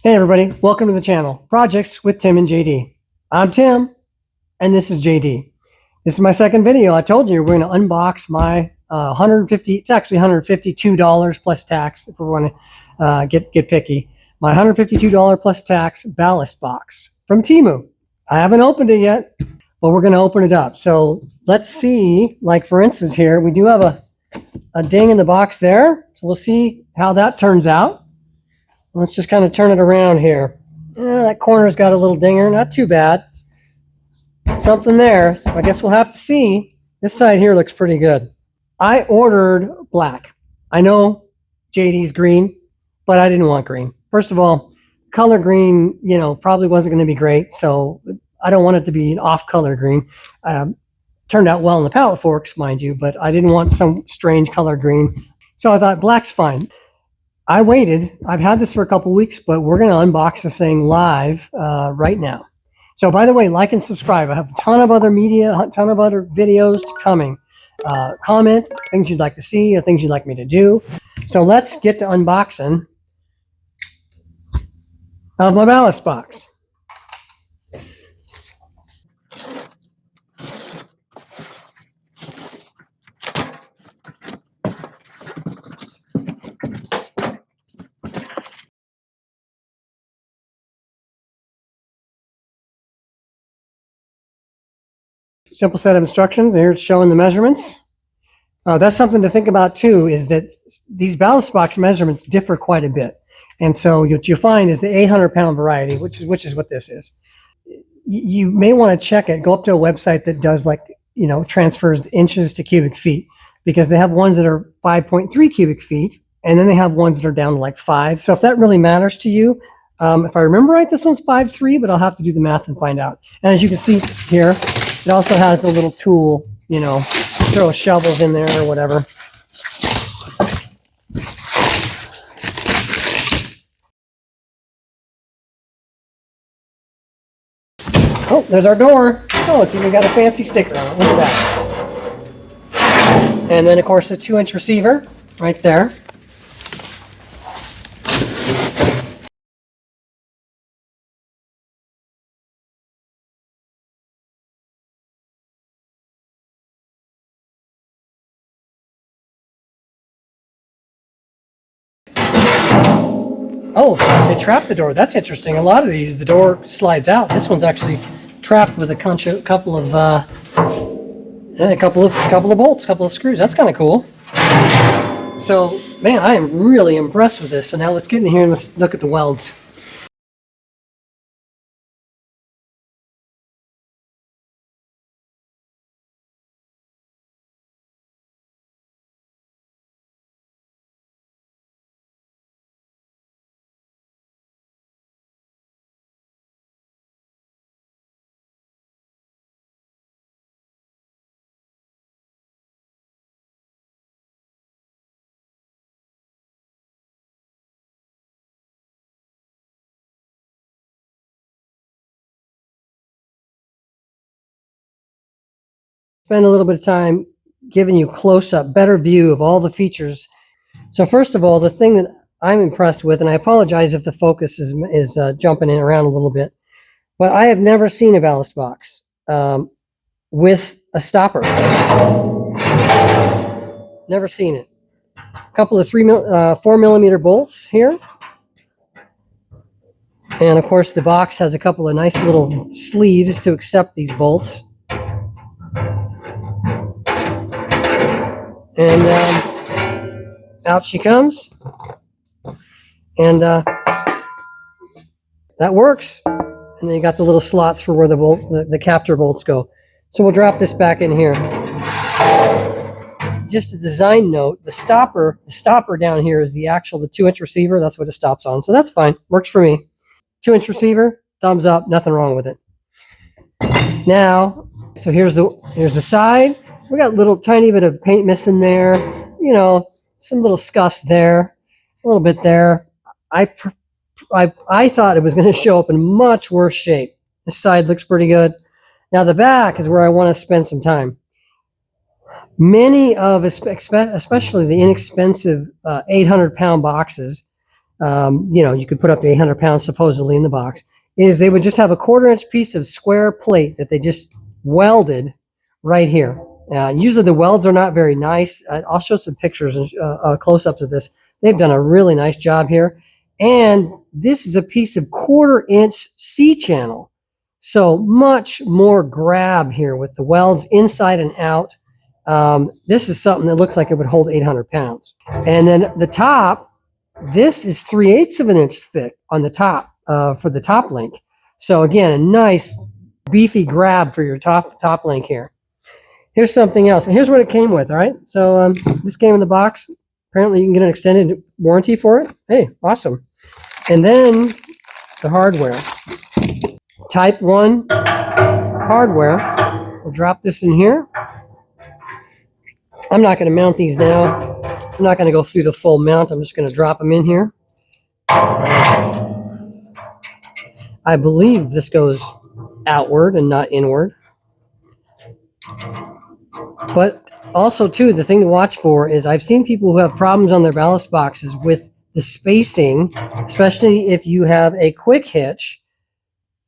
Hey everybody, welcome to the channel, Projects with Tim and JD. I'm Tim, and this is JD. This is my second video. I told you we're going to unbox my it's actually $152 plus tax if we want to get picky. My $152 plus tax ballast box from TEMU. I haven't opened it yet, but we're going to open it up. So let's see, like for instance here, we do have a ding in the box there. So we'll see how that turns out. Let's just kind of turn it around here. That corner's got a little dinger, not too bad. Something there, so I guess we'll have to see. This side here looks pretty good. I ordered black. I know JD's green, but I didn't want green. First of all, color green, probably wasn't going to be great, so I don't want it to be an off-color green. Turned out well in the pallet forks, mind you, but I didn't want some strange color green. So I thought black's fine. I waited. I've had this for a couple weeks, but we're going to unbox this thing live right now. So by the way, like and subscribe. I have a ton of other media, a ton of other videos coming. Comment things you'd like to see or things you'd like me to do. So let's get to unboxing of my ballast box. Simple set of instructions. Here it's showing the measurements. That's something to think about too, is that these ballast box measurements differ quite a bit. And so what you'll find is the 800-pound variety, which is what this is. You may want to check it. Go up to a website that does transfers inches to cubic feet, because they have ones that are 5.3 cubic feet, and then they have ones that are down to like 5. So if that really matters to you, if I remember right, this one's 5.3, but I'll have to do the math and find out. And as you can see here, it also has the little tool, throw shovels in there or whatever. Oh, there's our door. Oh, it's even got a fancy sticker on it. Look at that. And then, of course, a 2-inch receiver right there. Oh, they trapped the door. That's interesting. A lot of these, the door slides out. This one's actually trapped with a couple of bolts, couple of screws. That's kind of cool. So, man, I am really impressed with this. So now let's get in here and let's look at the welds. Spend a little bit of time giving you a close-up, better view of all the features. So first of all, the thing that I'm impressed with, and I apologize if the focus is jumping in around a little bit, but I have never seen a ballast box with a stopper. Never seen it. A couple of 4-millimeter bolts here. And of course the box has a couple of nice little sleeves to accept these bolts. And out she comes. And that works. And then you got the little slots for where the bolts, the capture bolts go. So we'll drop this back in here. Just a design note, the stopper down here is the 2-inch receiver. That's what it stops on. So that's fine. Works for me. 2-inch receiver, thumbs up, nothing wrong with it. Now, so here's the side. We got a little tiny bit of paint missing there. Some little scuffs there, a little bit there. I thought it was going to show up in much worse shape. This side looks pretty good. Now the back is where I want to spend some time. Many of, especially the inexpensive 800-pound boxes, you know, you could put up to 800 pounds supposedly in the box, is they would just have a 1/4-inch piece of square plate that they just welded right here. Usually the welds are not very nice. I'll show some pictures and close-ups of this. They've done a really nice job here. And this is a piece of 1/4-inch C-channel. So much more grab here with the welds inside and out. This is something that looks like it would hold 800 pounds. And then the top, this is 3/8 of an inch thick on the top for the top link. So again, a nice beefy grab for your top link here. Here's something else. And here's what it came with, all right? So this came in the box. Apparently you can get an extended warranty for it. Hey, awesome. And then the hardware. Type 1 hardware. We'll drop this in here. I'm not going to mount these now. I'm not going to go through the full mount. I'm just going to drop them in here. I believe this goes outward and not inward. But also, too, the thing to watch for is I've seen people who have problems on their ballast boxes with the spacing, especially if you have a quick hitch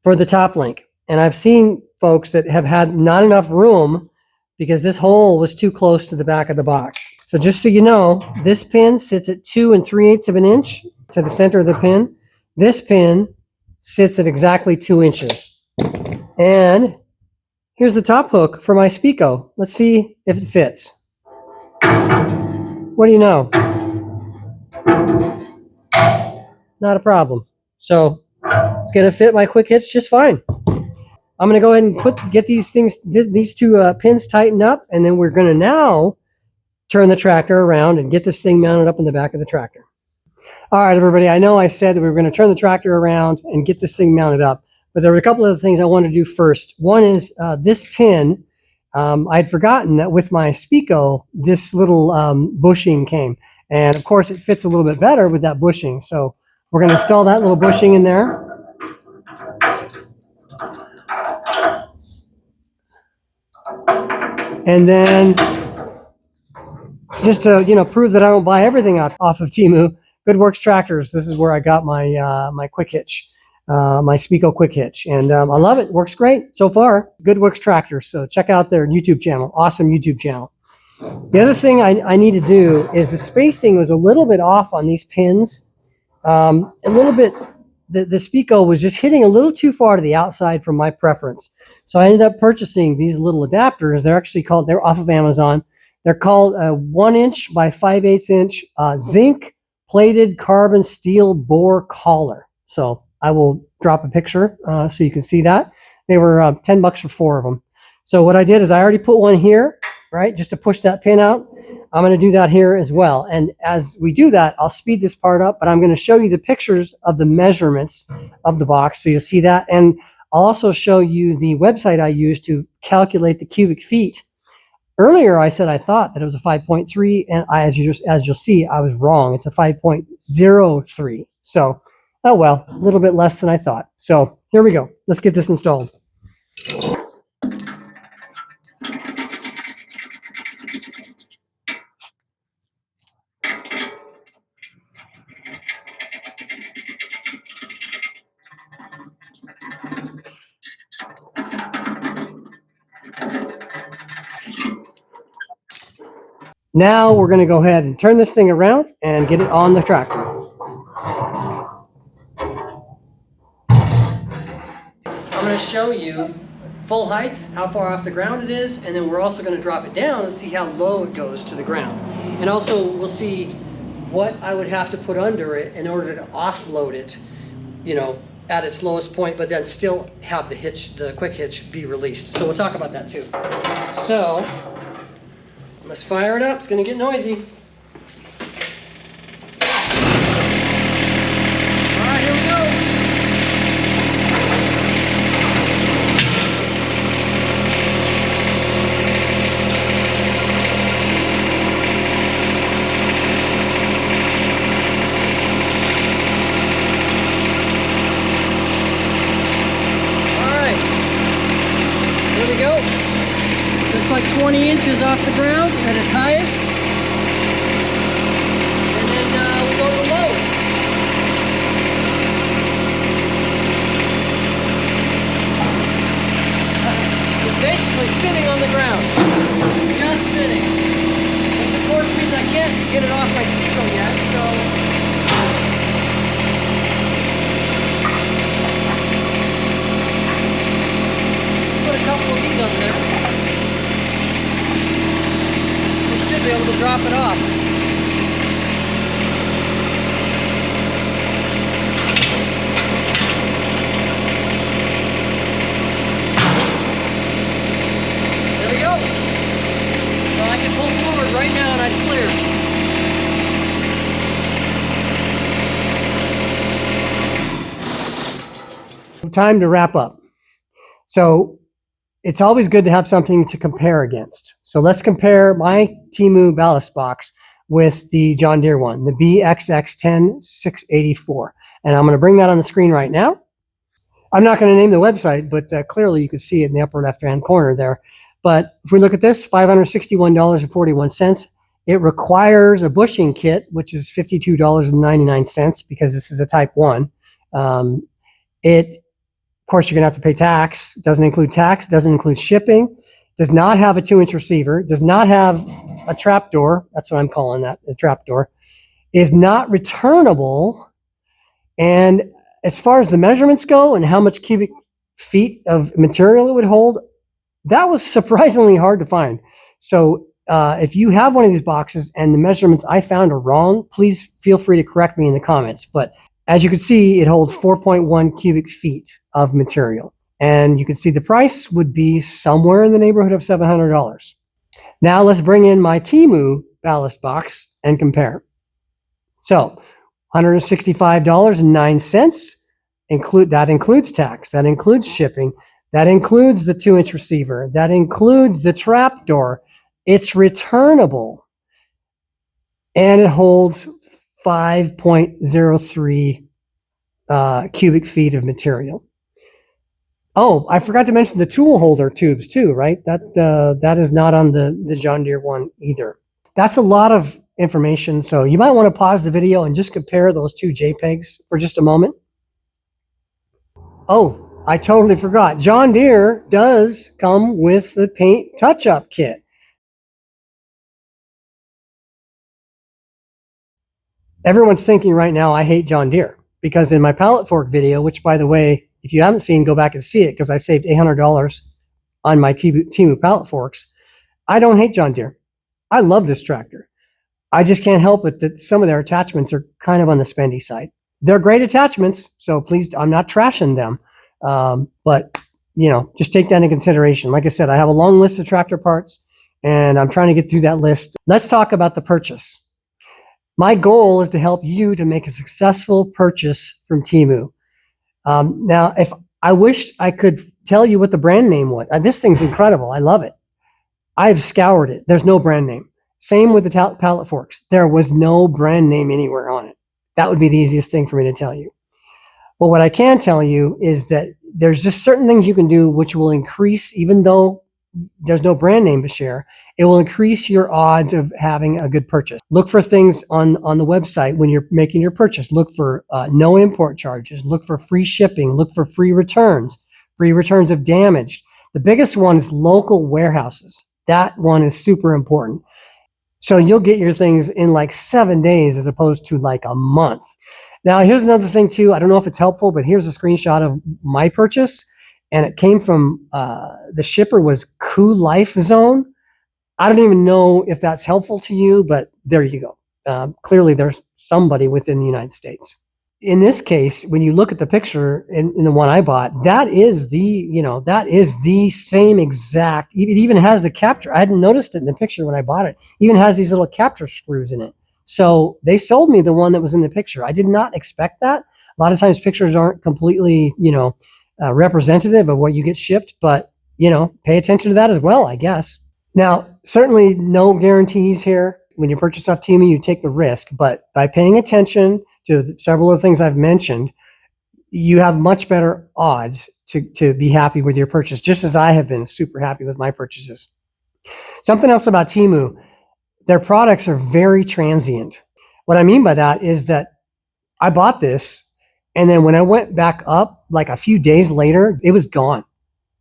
for the top link. And I've seen folks that have had not enough room because this hole was too close to the back of the box. So just so you know, this pin sits at 2 3/8 of an inch to the center of the pin. This pin sits at exactly 2 inches. And here's the top hook for my SpeeCo. Let's see if it fits. What do you know? Not a problem. So it's going to fit my quick hitch just fine. I'm going to go ahead and get these two pins tightened up, and then we're going to now turn the tractor around and get this thing mounted up in the back of the tractor. All right, everybody, I know I said that we were going to turn the tractor around and get this thing mounted up, but there were a couple of things I wanted to do first. One is this pin. I'd forgotten that with my SpeeCo, this little bushing came. And of course, it fits a little bit better with that bushing. So we're going to install that little bushing in there. And then just to, you know, prove that I don't buy everything off of TEMU, Good Works Tractors. This is where I got my my quick hitch, my SpeeCo quick hitch, and I love it. Works great so far. Good Works Tractors. So check out their YouTube channel. Awesome YouTube channel. The other thing I need to do is the spacing was a little bit off on these pins. A little bit. The SpeeCo was just hitting a little too far to the outside for my preference. So I ended up purchasing these little adapters. They're actually called, they're off of Amazon. They're called a 1" by 5/8 inch zinc plated carbon steel bore collar. So I will drop a picture so you can see that. They were $10 for 4 of them. So what I did is I already put one here, right, just to push that pin out. I'm going to do that here as well. And as we do that, I'll speed this part up, but I'm going to show you the pictures of the measurements of the box. So you'll see that. And I'll also show you the website I use to calculate the cubic feet. Earlier, I said I thought that it was a 5.3, and as you'll see, I was wrong. It's a 5.03. So, oh well, a little bit less than I thought. So here we go. Let's get this installed. Now we're going to go ahead and turn this thing around and get it on the tractor. I'm going to show you full height, how far off the ground it is, and then we're also going to drop it down and see how low it goes to the ground. And also we'll see what I would have to put under it in order to offload it, you know, at its lowest point, but then still have the hitch, the quick hitch, be released. So we'll talk about that too. So let's fire it up. It's going to get noisy. All right, here we go. All right. Here we go. Looks like 20 inches off the ground at its highest. And then we go to the lowest. Time to wrap up. So it's always good to have something to compare against. So let's compare my TEMU Ballast Box with the John Deere one, the BXX10684. And I'm going to bring that on the screen right now. I'm not going to name the website, but clearly you can see it in the upper left-hand corner there. But if we look at this, $561.41. It requires a bushing kit, which is $52.99 because this is a type 1. Of course, you're going to have to pay tax. It doesn't include tax, doesn't include shipping, does not have a 2-inch receiver, does not have a trapdoor. That's what I'm calling that, a trapdoor. Is not returnable. And as far as the measurements go and how much cubic feet of material it would hold, that was surprisingly hard to find. So if you have one of these boxes and the measurements I found are wrong, please feel free to correct me in the comments. But as you can see, it holds 4.1 cubic feet of material. And you can see the price would be somewhere in the neighborhood of $700. Now let's bring in my TEMU Ballast Box and compare. So $165.09. That includes tax. That includes shipping. That includes the 2-inch receiver. That includes the trapdoor. It's returnable. And it holds 5.03 cubic feet of material. Oh, I forgot to mention the tool holder tubes too, right? That is not on the John Deere one either. That's a lot of information. So you might want to pause the video and just compare those two JPEGs for just a moment. Oh, I totally forgot. John Deere does come with the paint touch-up kit. Everyone's thinking right now, I hate John Deere, because in my pallet fork video, which by the way, if you haven't seen, go back and see it because I saved $800 on my TEMU pallet forks. I don't hate John Deere. I love this tractor. I just can't help it that some of their attachments are kind of on the spendy side. They're great attachments, so please, I'm not trashing them. But, just take that into consideration. Like I said, I have a long list of tractor parts, and I'm trying to get through that list. Let's talk about the purchase. My goal is to help you to make a successful purchase from TEMU. Now, if I wish I could tell you what the brand name was. This thing's incredible. I love it. I've scoured it. There's no brand name. Same with the pallet forks. There was no brand name anywhere on it. That would be the easiest thing for me to tell you. Well, what I can tell you is that there's just certain things you can do which will increase, even though there's no brand name to share, it will increase your odds of having a good purchase. Look for things on the website when you're making your purchase. Look for no import charges. Look for free shipping. Look for free returns of damaged. The biggest one is local warehouses. That one is super important. So you'll get your things in like 7 days as opposed to like a month. Now, here's another thing too. I don't know if it's helpful, but here's a screenshot of my purchase. And it came from, the shipper was Coup Life Zone. I don't even know if that's helpful to you, but there you go. Clearly there's somebody within the United States. In this case, when you look at the picture in the one I bought, that is the same exact, it even has the capture. I hadn't noticed it in the picture when I bought it. It even has these little capture screws in it. So they sold me the one that was in the picture. I did not expect that. A lot of times pictures aren't completely, representative of what you get shipped, but, pay attention to that as well, I guess. Now, certainly no guarantees here. When you purchase off TEMU, you take the risk, but by paying attention to several of the things I've mentioned, you have much better odds to be happy with your purchase, just as I have been super happy with my purchases. Something else about TEMU, their products are very transient. What I mean by that is that I bought this, and then when I went back up, like a few days later, it was gone.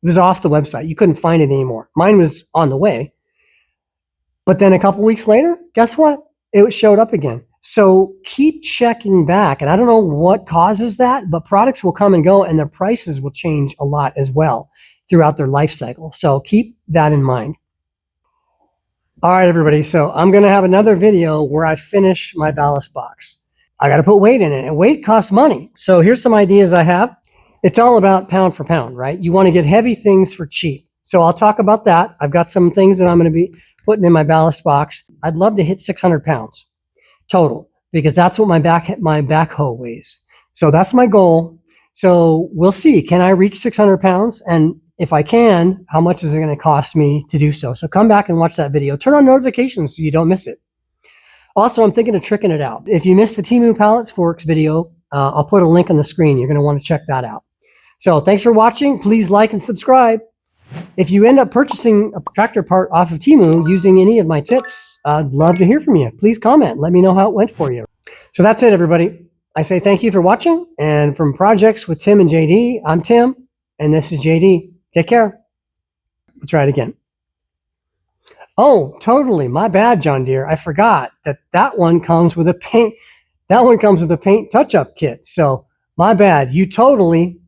It was off the website. You couldn't find it anymore. Mine was on the way. But then a couple weeks later, guess what? It showed up again. So keep checking back. And I don't know what causes that, but products will come and go and their prices will change a lot as well throughout their life cycle. So keep that in mind. All right, everybody. So I'm going to have another video where I finish my ballast box. I got to put weight in it, and weight costs money. So here's some ideas I have. It's all about pound for pound, right? You want to get heavy things for cheap. So I'll talk about that. I've got some things that I'm going to be putting in my ballast box. I'd love to hit 600 pounds total, because that's what my backhoe weighs. So that's my goal. So we'll see. Can I reach 600 pounds? And if I can, how much is it going to cost me to do so? So come back and watch that video. Turn on notifications so you don't miss it. Also, I'm thinking of tricking it out. If you missed the TEMU Pallets Forks video, I'll put a link on the screen. You're going to want to check that out. So thanks for watching. Please like and subscribe. If you end up purchasing a tractor part off of TEMU using any of my tips, I'd love to hear from you. Please comment. Let me know how it went for you. So that's it, everybody. I say thank you for watching. And from Projects with Tim and JD, I'm Tim, and this is JD. Take care. Let's try it again. Oh, totally. My bad, John Deere. I forgot that one comes with a paint. That one comes with a paint touch-up kit. So my bad. You totally.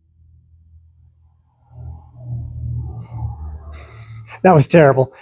That was terrible.